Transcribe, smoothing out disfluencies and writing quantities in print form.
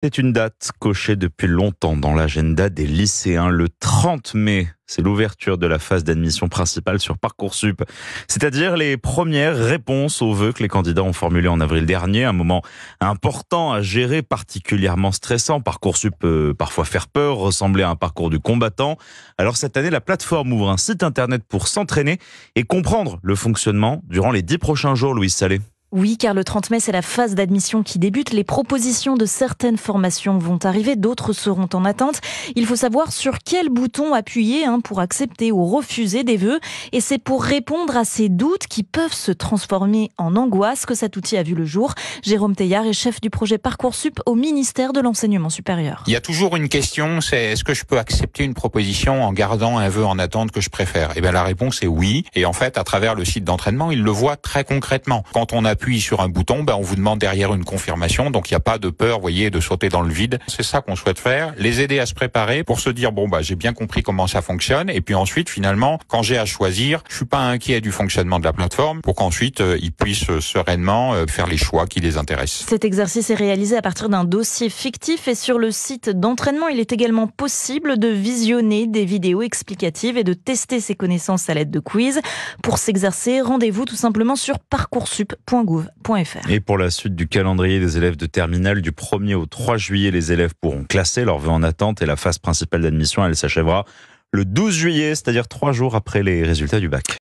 C'est une date cochée depuis longtemps dans l'agenda des lycéens. Le 30 mai, c'est l'ouverture de la phase d'admission principale sur Parcoursup. C'est-à-dire les premières réponses aux vœux que les candidats ont formulés en avril dernier. Un moment important à gérer, particulièrement stressant. Parcoursup peut parfois faire peur, ressembler à un parcours du combattant. Alors cette année, la plateforme ouvre un site internet pour s'entraîner et comprendre le fonctionnement durant les 10 prochains jours, Louise Salé. Oui, car le 30 mai, c'est la phase d'admission qui débute. Les propositions de certaines formations vont arriver, d'autres seront en attente. Il faut savoir sur quel bouton appuyer pour accepter ou refuser des vœux. Et c'est pour répondre à ces doutes qui peuvent se transformer en angoisse que cet outil a vu le jour. Jérôme Teillard est chef du projet Parcoursup au ministère de l'Enseignement supérieur. Il y a toujours une question, c'est est-ce que je peux accepter une proposition en gardant un vœu en attente que je préfère ? Eh bien la réponse est oui. Et en fait, à travers le site d'entraînement, il le voit très concrètement. Quand on appuie sur un bouton, on vous demande derrière une confirmation, donc il n'y a pas de peur, de sauter dans le vide. C'est ça qu'on souhaite faire, les aider à se préparer pour se dire j'ai bien compris comment ça fonctionne, et puis ensuite finalement, quand j'ai à choisir, je suis pas inquiet du fonctionnement de la plateforme, pour qu'ensuite ils puissent sereinement faire les choix qui les intéressent. Cet exercice est réalisé à partir d'un dossier fictif et sur le site d'entraînement, il est également possible de visionner des vidéos explicatives et de tester ses connaissances à l'aide de quiz. Pour s'exercer, rendez-vous tout simplement sur parcoursup.gouv.fr. Et pour la suite du calendrier des élèves de terminale, du 1er au 3 juillet, les élèves pourront classer leurs vœux en attente et la phase principale d'admission, elle s'achèvera le 12 juillet, c'est-à-dire 3 jours après les résultats du bac.